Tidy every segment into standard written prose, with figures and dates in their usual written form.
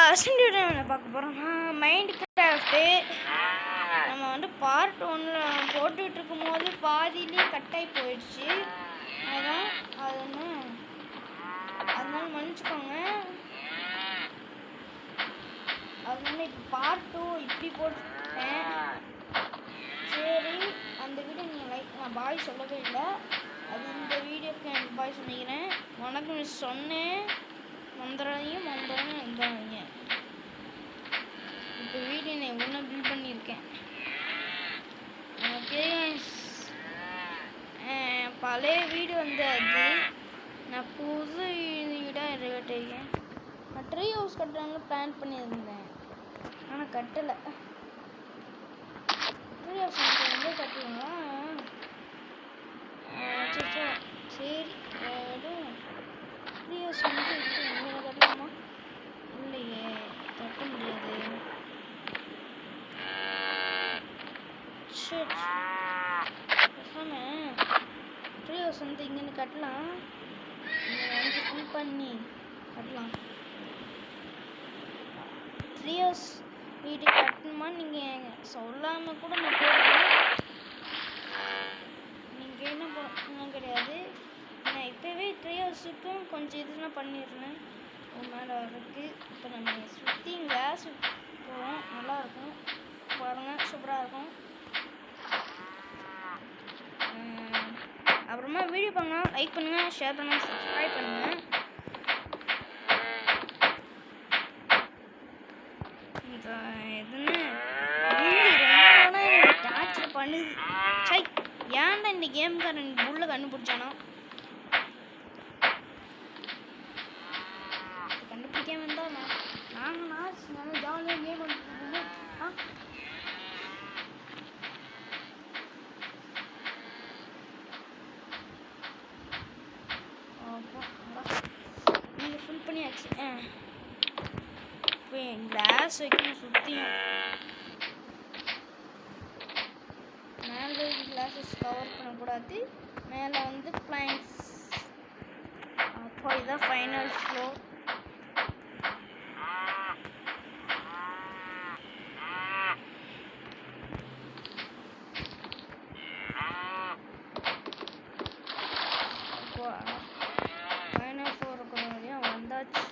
First video என்ன பார்க்க போகிறோம்னா மைண்ட் கிராஃப்ட்டு. நம்ம வந்து பார்ட் 1 போட்டுக்கிட்டு இருக்கும்போது பாதியிலே கட்டாகி போயிடுச்சு. அதான் அதனால மன்னிச்சுக்கோங்க. அதனால இப்போ பார்ட் 2 இப்படி போட்டுட்டேன். சரி, அந்த வீடியோ நீங்கள் நான் பாய் சொல்லவே இல்லை. அது இந்த வீடியோக்கு எனக்கு பாய் சொல்லிக்கிறேன். வணக்கம் சொன்னேன், மந்திராதையும் இருந்தாங்க. இப்போ வீடியோ நான் எவ்வளோ பில்ட் பண்ணியிருக்கேன். ஓகே, பழைய வீடியோ வந்து அது நான் புது வீடாக இருக்கேன். நான் ட்ரீ ஹவுஸ் கட்டுறாங்க பிளான் பண்ணியிருந்தேன், ஆனால் கட்டலை. ட்ரீ ஹவுஸ் வந்து கட்டுவாங்களா? சரி, ட்ரீ ஹவுஸ் வந்து இங்கே கட்டலாமா? இல்லையே, கட்ட முடியாது. சரி, பேசாமல் ட்ரீ ஹவுஸ் வந்து இங்கே கட்டலாம். இங்கே வந்து ஃபில் பண்ணி கட்டலாம். ட்ரீ ஹவுஸ் வீடு கட்டணுமா நீங்கள் சொல்லாமல் கூட நான் போடுவேன். நீங்கள் என்ன போடணும் கிடையாது. நான் இப்போவே ட்ரீ ஹவுஸுக்கும் கொஞ்சம் இதெல்லாம் பண்ணிடுறேன். மேலே இருக்குது. இப்போ நம்ம சுற்றி கிளாஸ் போவோம், நல்லாயிருக்கும் பாருங்கள், சூப்பராக இருக்கும். அப்புறமா வீடியோ பாருங்கள், லைக் பண்ணுங்கள், ஷேர் பண்ணுங்கள், சப்ஸ்கிரைப் பண்ணுங்கள். எதுன்னு டார்ச்சர் பண்ணுது. சை, ஏன்டா இந்த கேம்காரன் உள்ள கண்டுபிடிச்சானா? கண்டுபிடிக்காம இருந்தா நாங்கள் ஜாலியாக கேம் வந்துருக்கோம். நீங்கள் ஃபுல் பண்ணியாச்சு. இப்போ கிளாஸ் வைக்கணும் சுற்றியும். மேலே கிளாஸஸ் கவர் பண்ணக்கூடாது. மேலே வந்து பிளாங்க்ஸ். அப்போ இதுதான் ஃபைனல் ஃப்ளோர். அப்போ ஃபைனல் ஃப்ளோருக்கு வரையும் வந்தாச்சு.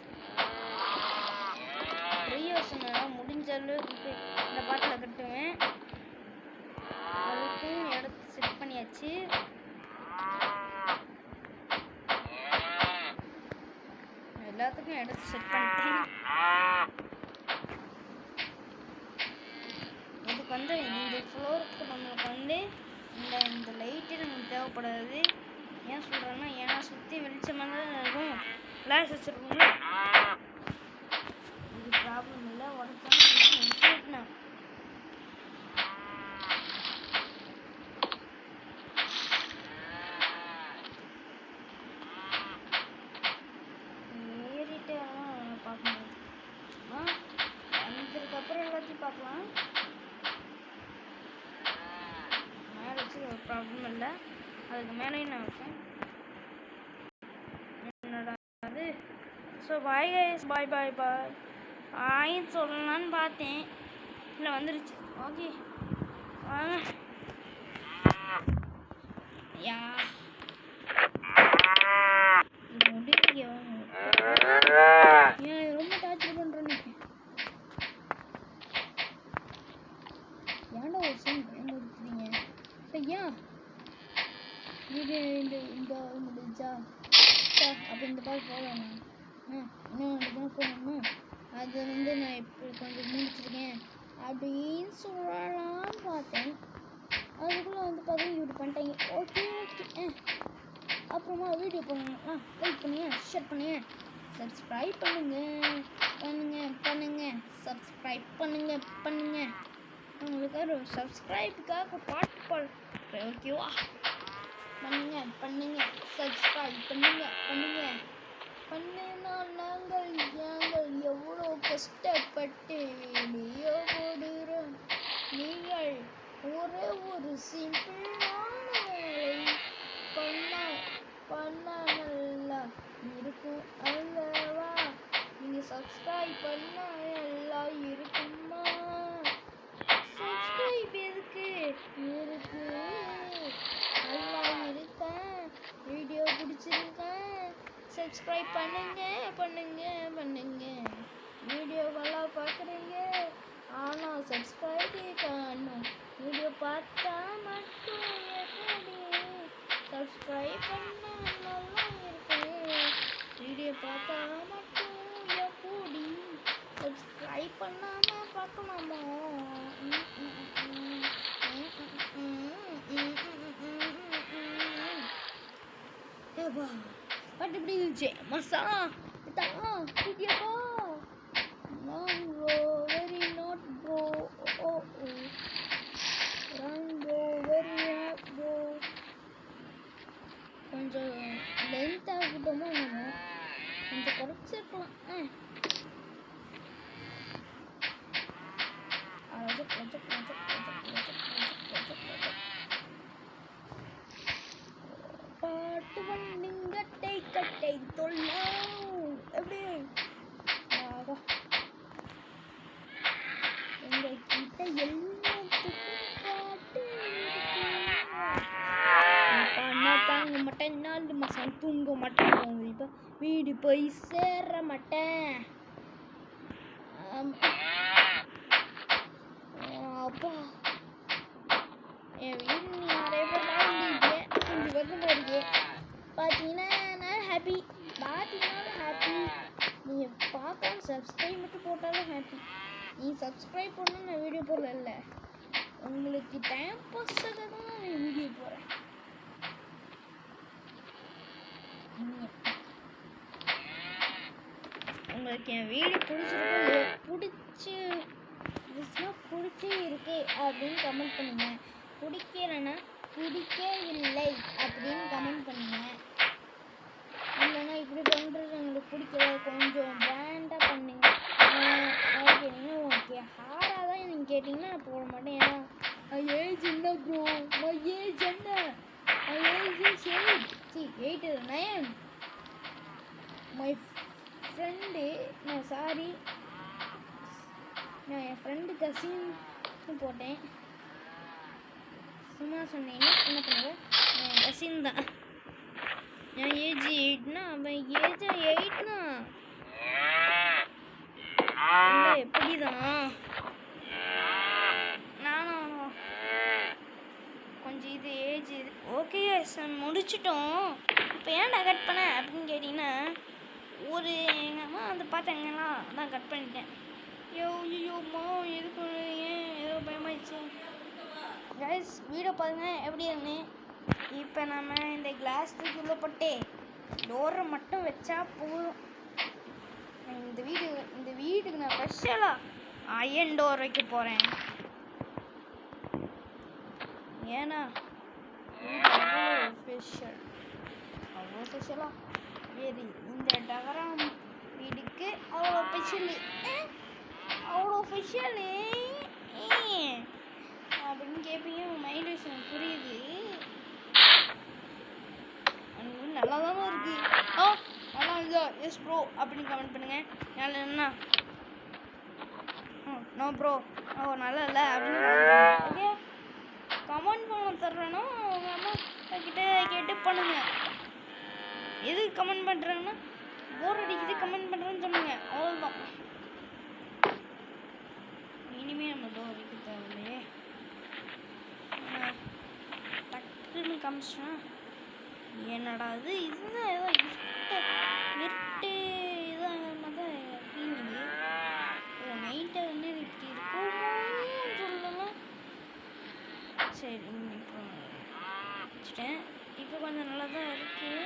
முடிஞ்ச அளவுக்கு இந்த பாட்டில் கட்டுவேன். அதுக்கும் இடத்து செட் பண்ணியாச்சு. எல்லாத்துக்கும் இடத்து செட் பண்ணிட்டேன். இதுக்கு வந்து இந்த ஃப்ளோருக்கு நம்மளுக்கு வந்து இந்த லைட்டு நமக்கு தேவைப்படாது. ஏன் சொல்கிறேன்னா, ஏன்னா சுற்றி வெளிச்சமாக தான் இருக்கும். கிளாஸ் வச்சுருக்கோம்ல, இது ப்ராப்ளம் இல்லை. உடச்சாலும் ஏறிட்டே பார்க்க முடியாது. வந்ததுக்கப்புறம் எல்லாத்தையும் பார்க்கலாம். மேலே வச்சு ஒரு ப்ராப்ளம் இல்லை. அதுக்கு மேலேயும் நான் வைப்பேன். என்னடா அது? ஸோ பாய் கைஸ், பாய் பாய் பாய். ஆயின்னு சொல்லலான்னு பார்த்தேன், இல்லை வந்துருச்சு. ஓகே, வாங்க. யா முடிங்க. ஏன் ரொம்ப டார்ச்சர் பண்ணுறேன்னு ஏன்டா ஒரு சீன் பயன்படுத்துறீங்க? ஐயா, இது இந்த முடிஞ்சா அப்போ இந்த பால் போகலாமா? இன்னும் 2 தான் போகணும். அது வந்து நான் இப்போ கொஞ்சம் முடிச்சிருக்கேன் அப்படின்னு சொல்லலான்னு பார்த்தேன். அதுக்குள்ளே வந்து பார்த்தீங்கன்னா இப்படி பண்ணிட்டாங்க. Okay okay. அப்புறமா வீடியோ பண்ணுங்க, லைக் பண்ணுங்க, ஷேர் பண்ணுங்க, சப்ஸ்கிரைப் பண்ணுங்க, சப்ஸ்கிரைப் பண்ணுங்க. உங்களுக்கு ஒரு சப்ஸ்கிரைபுக்காக பாட்டு பாடுறேன், ஓகேவா? பண்ணுங்க, சப்ஸ்கிரைப் பண்ணுங்க. நாங்கள் எவ்வளோ கஷ்டப்பட்டு வீடியோ போடுறோம். நீங்கள் ஒரே ஒரு சிம்பிளான வேலை பண்ண நல்லா இருக்கும் அல்லவா? நீங்க சப்ஸ்கிரைப் பண்ணா எல்லாம் இருக்குமா? சப்ஸ்கிரைப் எதுக்கு இருக்கு? நல்லா இருக்கேன், வீடியோ பிடிச்சிருக்கா, சப்ஸ்கிரைப் பண்ணுங்க பண்ணுங்க பண்ணுங்க. வீடியோவெல்லாம் பார்க்குறீங்க ஆனால் சப்ஸ்கிரைபே காணும். வீடியோ பார்த்தா மட்டும் எப்படி? சப்ஸ்கிரைப் பண்ணா நல்லா இருக்கு. வீடியோ பார்த்தா மட்டும் எப்படி? சப்ஸ்கிரைப் பண்ணாம பார்க்கலாமா? பாட்டு எப்படி இருந்துச்சு? மசாலா வீடியோப்பா நான் bro very not bro. Oh run bro very not bro. கொஞ்சம் லென்த் ஆகட்டுமோ என்னமோ, கொஞ்சம் குறைச்சிருக்கலாம். பாட்டு வண்டிங்கட்டை கட்டை தொல்லாம் எப்படி? எங்க கிட்ட எல்லாத்துக்கும் பாட்டு பண்ண தாங்க மாட்டேன், 4 மாசம் தூங்க மாட்டேன், இப்போ வீடு போய் சேர மாட்டேன். அப்பா என் வீடு நிறைய பேர் வாங்கிட்டீங்க, கொஞ்சம் வருத்தமாக இருக்கு. பார்த்தீங்கன்னா நான் ஹாப்பி, பார்த்தீங்கன்னாலும் ஹாப்பி. நீங்கள் பார்த்தாலும் சப்ஸ்கிரைப் மட்டும் போட்டாலும் ஹாப்பி. நீ சப்ஸ்கிரைப் பண்ண நான் வீடியோ போடல, உங்களுக்கு டைம் பாஸாக தான் நான் வீடியோ போடுறேன். உங்களுக்கு என் வீடியோ பிடிச்சி இருக்கு அப்படின்னு கமெண்ட் பண்ணுங்க. பிடிக்கலன்னா பிடிக்கவில்லை அப்படின்னு கமெண்ட் பண்ணுங்க. இல்லைன்னா இப்படி பண்ணுறது உங்களுக்கு பிடிக்கல, கொஞ்சம் பிராண்டாக பண்ணுங்க. கேட்டிங்கன்னா ஓகே, ஹாராக தான் நீங்கள் கேட்டிங்கன்னா நான் போட மாட்டேன். ஏன்னா ஏஜ் என்ன ப்ரோ, மை ஏஜ் என்ன, மை ஏஜ் இஸ் 8 இல்லை 9. மை ஃப்ரெண்டு நான் என் ஃப்ரெண்டு கசின்னு போட்டேன், சும்மா சொன்னீங்கன்னா என்ன பண்ணுவேன், என் கசின் தான். என் ஏஜ் 8னா அவன் ஏஜ் 8னா எப்படிதான் நானும் கொஞ்சம் இது ஏஜ் இது. ஓகே முடிச்சிட்டோம். இப்போ ஏன்டா கட் பண்ண அப்படின்னு கேட்டிங்கன்னா, ஒரு எங்கள் அம்மா வந்து பார்த்தாங்கன்னா அதான் கட் பண்ணிட்டேன். ஐயோம்மா எதுக்கு ஏன் ஏதோ பயமாயிடுச்சு. கைஸ் வீடியோ பாருங்க எப்படி இருந்து. இப்போ நம்ம இந்த கிளாஸ் தூக்கில போட்டு டோரை மட்டும் வச்சா போதும். இந்த வீட்டுக்கு நான் ஸ்பெஷலாக அயன் டோர் வைக்க போகிறேன். ஏன்னா அவ்வளோ ஸ்பெஷலாக வேறு இந்த டகரம் வீடுக்கு அவ்வளோ ஸ்பெஷலு அப்படின்னு கேட்பீங்க. மைண்ட் வாய்ஸ் எனக்கு புரியுது, நல்லா தானே இருக்கு. நல்லா இருந்தா எஸ் ப்ரோ அப்படின்னு கமெண்ட் பண்ணுங்க. நல்லா என்ன நோ ப்ரோ நல்லா இல்லை அப்படின்னு ஓகே கமெண்ட் பண்ண தர்றேன்னா உங்கள் அம்மா கிட்ட கேட்டு பண்ணுங்க. எதுக்கு கமெண்ட் பண்ணுறாங்கன்னா போர் அடிக்குது கமெண்ட் பண்ணுறேன்னு சொன்னாங்க, அவ்வளோதான். இனிமேல் நம்ம டோர் அடிக்க தேவையில்லையே. டக்குன்னு காமிச்சா என்னடா இது, இதுதான் ஏதோ இருட்டு இதாக தான் அப்படிங்குது. நைட்டை வந்து இப்படி இருக்குமோ சொல்லலாம். சரி இப்போ வச்சுட்டேன். இப்போ கொஞ்சம் நல்லா தான் இருக்குது.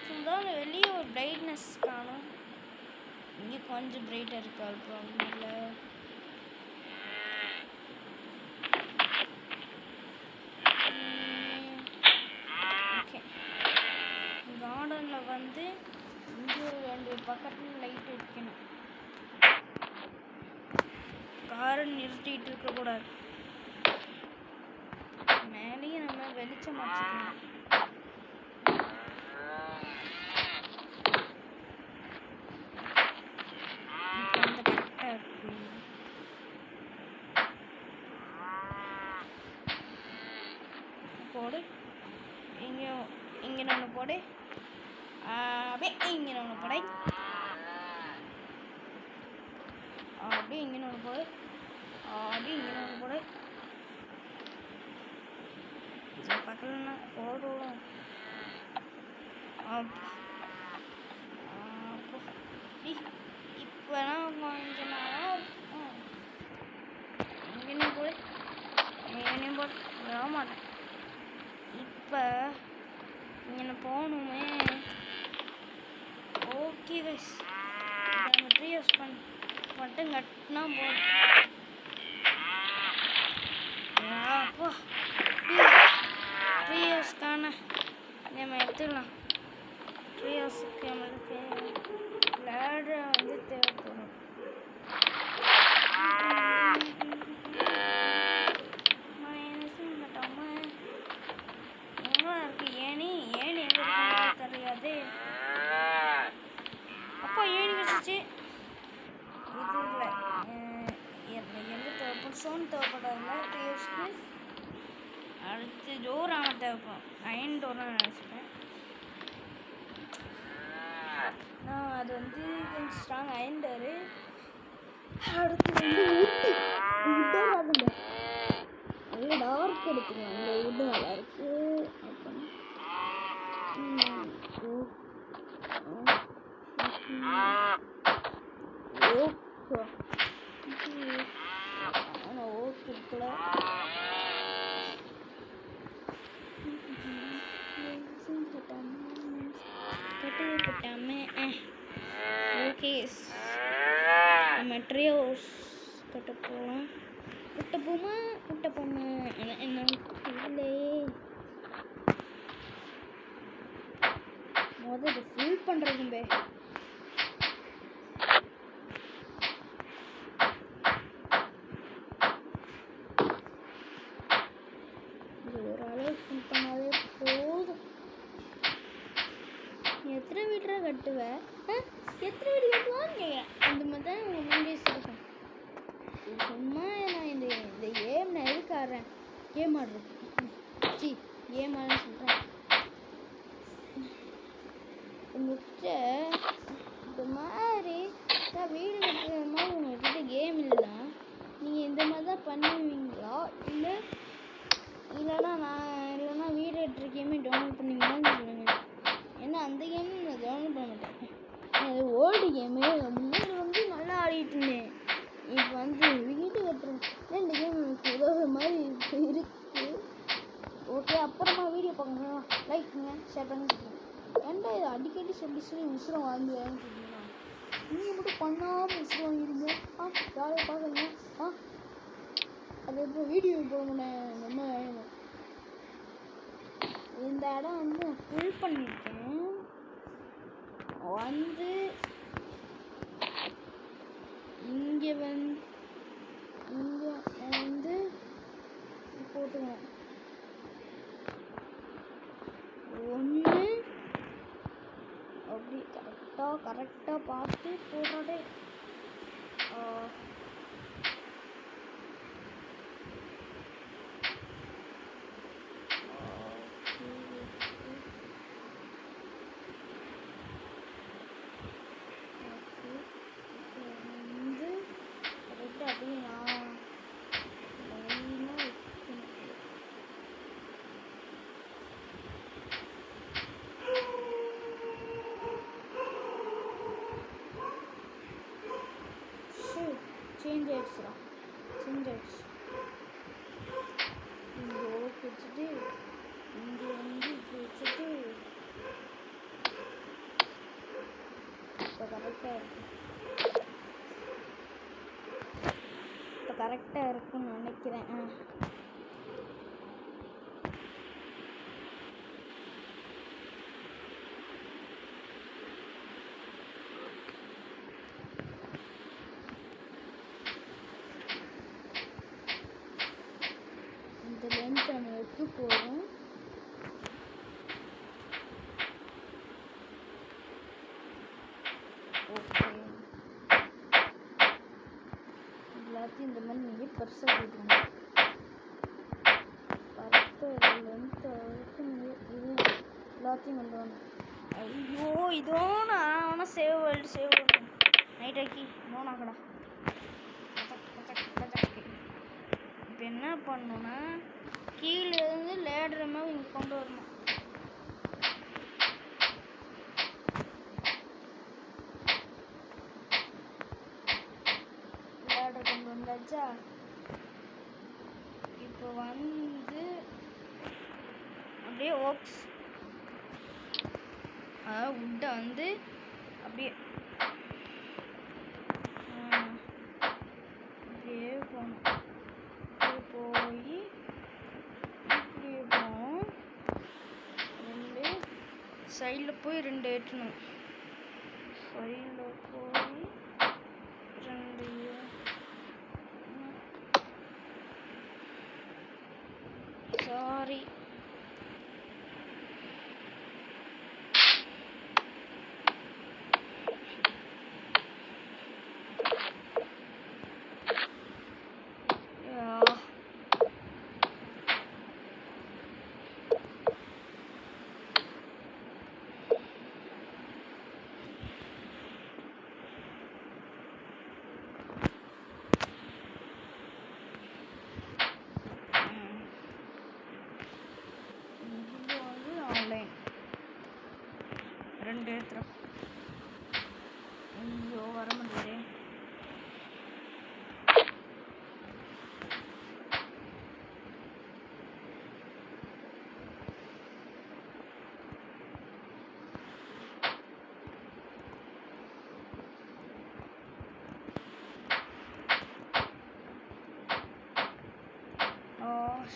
இருந்தாலும் வெளியே ஒரு பிரைட்னஸ் காணும். இங்கே கொஞ்சம் பிரைட்டாக இருக்கா ப்ராப்ளம் இல்லை. ஓகே கார்டனில் வந்து இங்கே ஒரு 2 பக்கத்தில் லைட் வைக்கணும். காரை நிறுத்திட்டு இருக்கக்கூடாது, மேலேயே நம்ம வெளிச்சம் வச்சுக்கணும். போடு. இங்கே ஒன்று போடு. அப்படியே இங்கே ஒன்று போடு. அப்படியே இங்கே ஒன்று போடு. அப்படியே இங்கே ஒன்று போடு. பக்கம்னா போடுவோம். இப்போனா கொஞ்சம் நாளாக இங்கேயும் போடு. இங்கேயும் போடு. விட மாட்டேன். இப்போ இங்கே போகணுமே. ஓகே கைஸ், நம்ம ட்ரீ யூஸ் மட்டும் கட்டினா போதும். அப்போ ட்ரீ ஹவுஸ்க்கான நம்ம எடுத்துக்கலாம். ட்ரீ ஹவுஸுக்கு நம்மளுக்கு லேடர் வந்து தேவைப்படும். எங்கே இருக்கு ஏணி? ஏணி எங்கே இருக்கு தெரியாது. அப்போ ஏணி கிடச்சிச்சு. இது இல்லை எங்கே தேவைப்படும்? ஸ்டோன் தேவைப்படாதுல்ல ட்ரீ ஹவுஸ்க்கு. அடுத்து டோர் ஆனால் தேவைப்படும். அயன் டோர்லாம் நினச்சிப்பேன் நான். அது வந்து கொஞ்சம் ஸ்ட்ராங் அயன் டோரு. அடுத்து வந்து உட்டாக ஆகுங்க. நல்ல டார்க் எடுத்துக்கலாம். அந்த உட்டு நல்லாயிருக்கு. ஓகே இருக்குல்ல. ஓகே நம்ம ட்ரீ ஹவுஸ் கட்ட போகலாம். கட்ட போமா என்ன இல்லை. முதல்ல ஃபுல் பண்ணுறதும்பே. ஓரளவு ஃபுல் பண்ணாலே போதும். எத்தனை வீட்டரை கட்டுவேன்? எத்தனை வீடு கட்டுவான்னு கேட்குறேன். அந்த மாதிரி தான் உங்கள் மெமரிஸ் இருக்கும். சும்மா நான் இந்த கேம் நான் எதுக்கு ஆடுறேன்? கேம் ஆடுறேன். கேம் ஆடுன்னு சொல்கிறேன். உங்கள்கிட்ட இந்த மாதிரி தான் வீடு கட்டுற மாதிரி உங்கள்கிட்ட கேம் இல்லைன்னா நீங்கள் இந்த மாதிரி தான் பண்ணுவீங்களா? இல்லைன்னா வீடு கட்டுற கேமே டவுன்லோட் பண்ணுவீங்களான்னு சொல்லுங்கள். ஏன்னா அந்த கேமும் நான் டவுன்லோட் பண்ண மாட்டேன். அது ஓல்டு கேமு. முன்னாடி வந்து நல்லா ஆடிட்டு இருந்தேன். இப்போ வந்து வீடு கட்டுறேன். இந்த கேம் எனக்கு உதவுற மாதிரி இருக்குது. ஓகே, அப்புறமா வீடியோ பார்க்கணும். லைக் பண்ணுங்க, ஷேர் பண்ணுங்க. ஏன்டா இது அடிக்கடி சொல்லி விசிறம் வாங்குவேன்னு சொல்லுங்களா? நீங்கள் மட்டும் பண்ணாமல் விசிறம் வாங்கிடுங்க. ஜாலியாக பார்க்குறீங்க. அது எப்போ வீடியோ போகணும். நம்ம வேணும். இந்த இடம் வந்து நான் ஃபுல் பண்ணியிருக்கேன். வந்து இங்கே வந்து போட்டுக்கணும். ஒன்று அப்படி கரெக்டாக பார்த்து போடுறதே. சேஞ்ச் ஆயிடுச்சு. இங்கே ஓட்டு வச்சுட்டு இங்கே வந்து இப்படி வச்சுட்டு இப்போ கரெக்டாக இருக்குன்னு நினைக்கிறேன். இந்த லென்த் நம்ம எடுத்து போகிறோம். ஓகே, எல்லாத்தையும் இந்த மாதிரி நீங்கள் பெருசாக போட்டுருங்க. கரெக்டாக லென்த்து இது எல்லாத்தையும் கொண்டு வரணும். ஐயோ இதோ நான் சேவ் வேர்ல்டு சேவ் பண்ணேன் நைட் ஆக்கி நோனாக்கடா. இப்போ என்ன பண்ணணும்னா கீழே இருந்து லேடர் மாதிரி இங்கே கொண்டு வரணும். லேடர் கொண்டு வந்தாச்சா? இப்போ வந்து அப்படியே ஓக்ஸ் உட்டை வந்து அப்படியே இப்படியே போகணும். போய் இப்படியே போகணும். ரெண்டு சைடில் போய் ரெண்டு ஏற்றணும். சைடில் போய் ரெண்டு சாரி ரெண்டு ஏற்றுறோம். ஐயோ வர முடியல.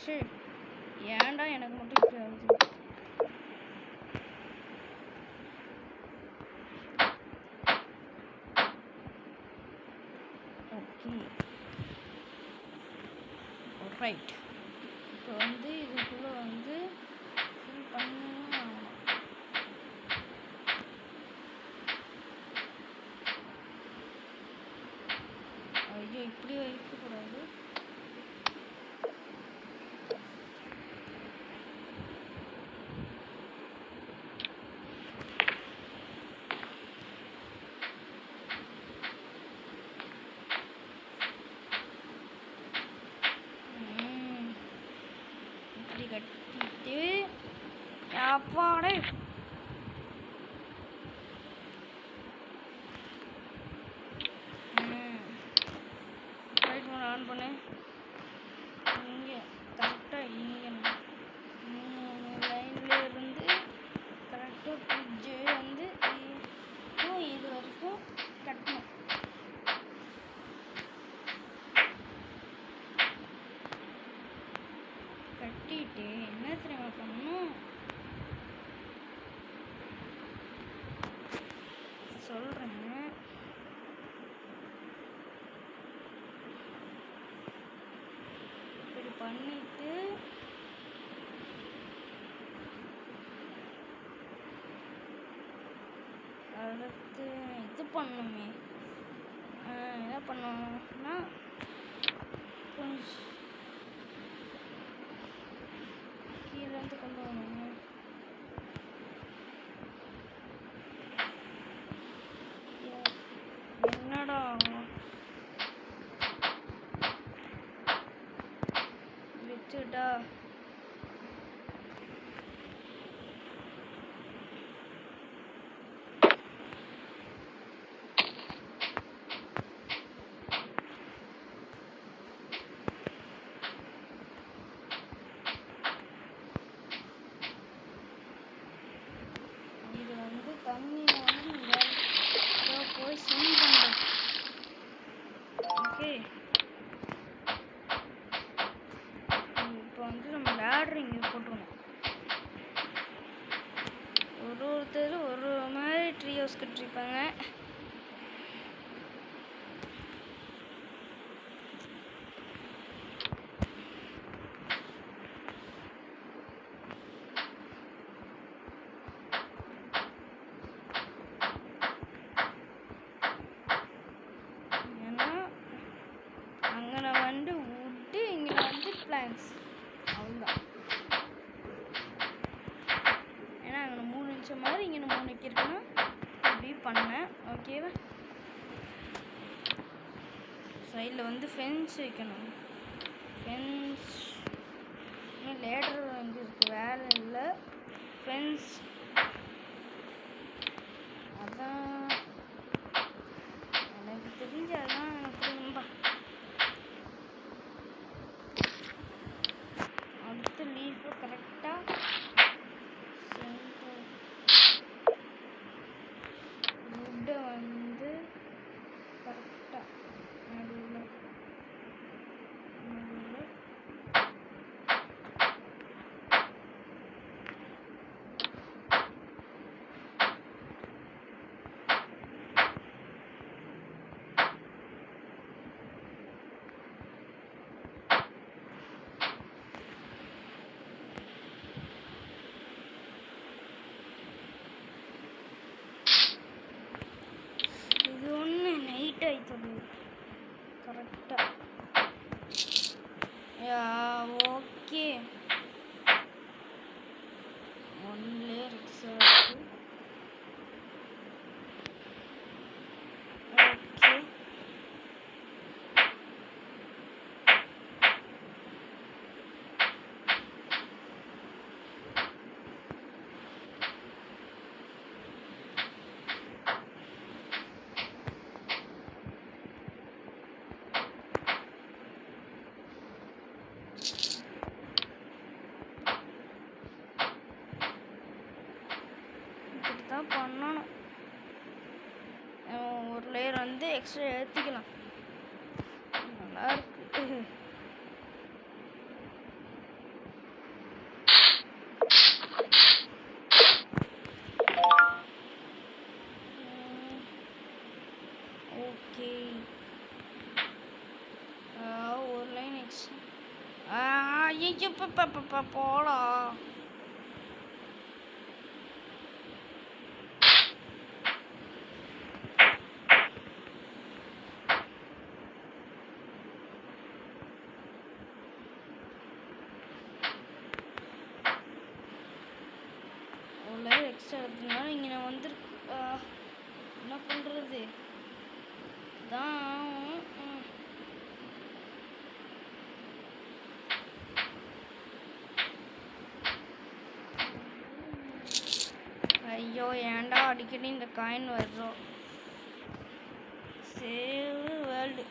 சரி ஏன்டா எனக்கு மட்டும் இப்படி ஆகுது? Okay right. இப்போ வந்து இதுக்குள்ளே வந்து ஃபில் பண்ணி ஆகணும். ஐயோ இப்படி வைக்கக்கூடாது. கட்டிட்டு அப்பாடே லைட் மோட் ஆன் பண்ணு. இங்கே கரெக்டாக இங்கே லைன்ல இருந்து கரெக்டாக ஃப்ரிட்ஜு வந்து இது வரைக்கும் கட்டணும். கட்டிட்டு என்ன தெரியுமா பண்ணணும் சொல்கிறேன். இப்படி பண்ணிட்டு அடுத்து இது பண்ணணுமே. என்ன பண்ணணும்னா கொஞ்சம் கீழேருந்து கொண்டு வரணும். என்னடா வச்சுட்டா இது வந்து தண்ணியில் வந்து நீங்கள் போய் ஸ்விம் பண்ணுறது. ஓகே இப்போ வந்து நம்ம லேடர் இங்கே போட்டுக்கணும். ஒருத்தர் ஒரு மாதிரி ட்ரீ ஹவுஸ் கட்டிருப்பாங்க. ஏன்னா அங்கே வந்து வுட்டு இங்கே வந்து பிளான்ஸ் அவ்வளோதான். மாதிரி இங்கே 3 வைக்கிறதுனா இப்படி பண்ணேன். ஓகேவா? சைடில் வந்து ஃபென்ஸ் வைக்கணும். ஃபென்ஸ் இன்னும் லேடர் வந்து இருக்குது, வேலை இல்லை. ஃபென்ஸ் அதான் எனக்கு தெரிஞ்ச அதான் எனக்கு ரொம்ப. அடுத்து லீஃபை கரெக்டாக சென்டர் வுட்டை வந்து கரெக்டாக நடுவில் இது ஒன்று நைட் ஆயிடுது கரெக்டாக. ஓகே, ஒன்லே ரிக்ஸா இருக்கு. ஓகே, இப்படித்தான் பண்ணணும். ஒரு லேயர் வந்து எக்ஸ்ட்ரா ஏற்றிக்கலாம், நல்லா இருக்கு. ஓகே, ஒரு லைன் எக்ஸ்ட்ரா. ஐயோ போலாம். எக்ஸ்ட்ரா எடுத்ததுனால இங்கே நான் வந்து என்ன பண்ணுறது தான். ஐயோ ஏன்டா அடிக்கடி இந்த காயின் வர்றோம். Save world.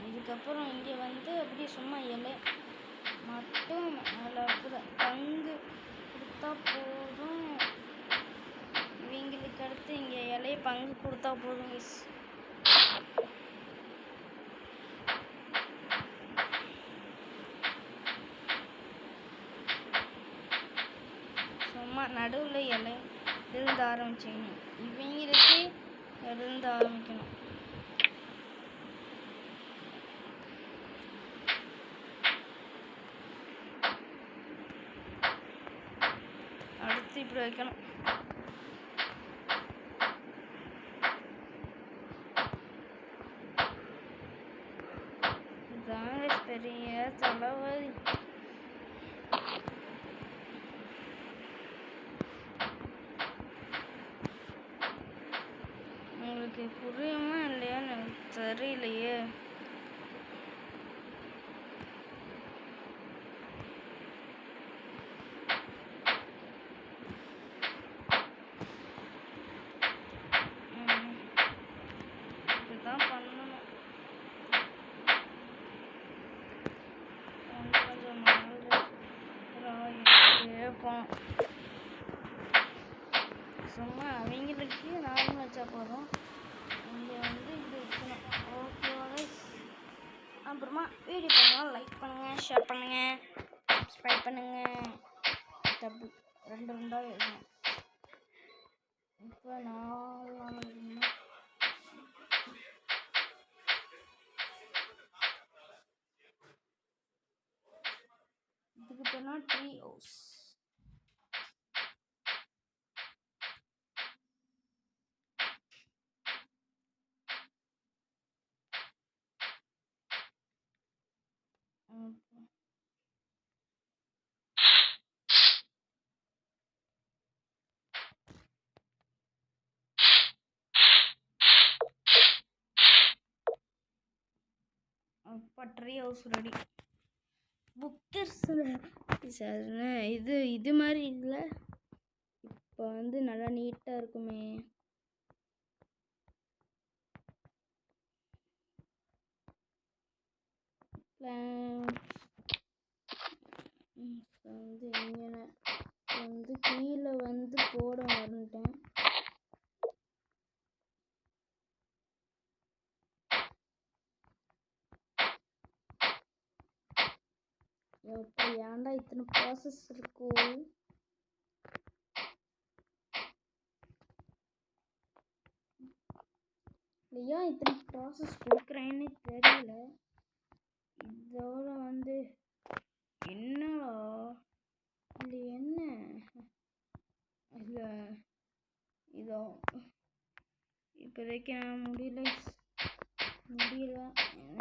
இதுக்கப்புறம் இங்கே வந்து அப்படியே சும்மா இலை மட்டும் அதில் இருக்கிற பங்கு கொடுத்தா போதும். இவங்களுக்கு அடுத்து இங்கே இலைய பங்கு கொடுத்தா போதும். சும்மா நடுவில் இலை இருந்து ஆரம்பிச்சிக்கணும், இவங்களுக்கு இருந்து ஆரம்பிக்கணும். அடுத்து இப்படி வைக்கணும். இதாங்க பெரிய தலைவலி. உங்களுக்கு புரியுமா இல்லையான்னு எனக்கு தெரியலையே. இப்படிதான் பண்ணணும். கொஞ்சம் கேட்போம். சும்மா அவங்களுக்கு நார்மல் வச்சா போதும். இங்கே வந்து இப்படி வைக்கணும். ஓகேவா கைஸ்? அப்புறமா வீடியோ பண்ணுங்கள், லைக் பண்ணுங்கள், ஷேர் பண்ணுங்கள், சப்ஸ்கிரைப் பண்ணுங்கள். டபுள் 2 இருக்கணும். இப்போ 4 இருக்கணும். இதுக்கு பேர்னா tree house. Tree house ready. Bookers இது மாதிரி இல்லை. இப்போ வந்து நல்லா நீட்டாக இருக்குமே. வந்து எங்கே வந்து கீழே வந்து போட வந்துட்டேன். எப்போ ஏன்டா இத்தனை ப்ராசஸ் இருக்கும்? இல்லையா இத்தனை ப்ராசஸ் கொடுக்குறேன்னு தெரியல. இதோட வந்து என்னடா இது என்ன இல்லை இதோ இப்போதைக்கு நான் முடியல.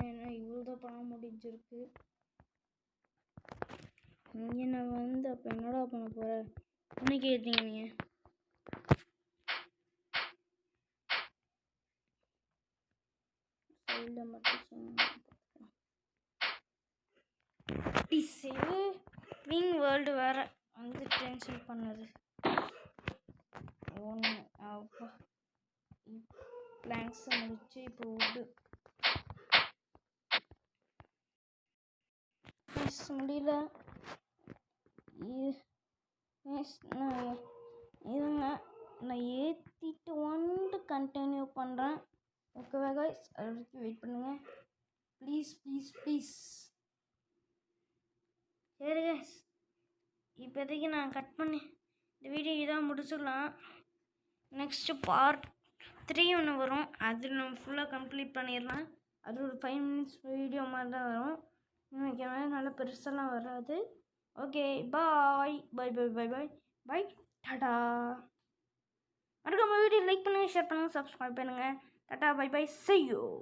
என்ன இவ்வளோதான் பண்ண முடிஞ்சிருக்கு. இங்கே நான் வந்து அப்போ என்னடா பண்ண போகிறேன் என்ன கேட்டீங்க நீங்கள்? சைடில் மட்டும் சேவிங் வேர்ல்டு வேறு வந்து டென்ஷன் பண்ணுது. ஒன்று அப்போ பிளாங்க்ஸை முடிச்சு இப்போ உட்டு முடியல. இதுங்க நான் ஏற்றிட்டு வந்து கண்டினியூ பண்ணுறேன். ஓகேவா கைஸ்? அது வரைக்கும் வெயிட் பண்ணுங்கள் ப்ளீஸ் ப்ளீஸ் ப்ளீஸ். சரி கைஸ், இப்போதைக்கு நான் கட் பண்ணி இந்த வீடியோ இதான் முடிச்சிடலாம். நெக்ஸ்ட்டு பார்ட் 3 ஒன்று வரும். அது நம்ம ஃபுல்லாக கம்ப்ளீட் பண்ணிடலாம். அது ஒரு 5 minutes வீடியோ மாதிரி தான் வரும். இன்னைக்கு நல்லா பெருசெல்லாம் வராது. Okay bye bye bye bye bye bye tata. மறக்காம வீடியோ லைக் பண்ணுங்கள், ஷேர் பண்ணுங்கள், சப்ஸ்கிரைப் பண்ணுங்கள். Tata bye bye, see you.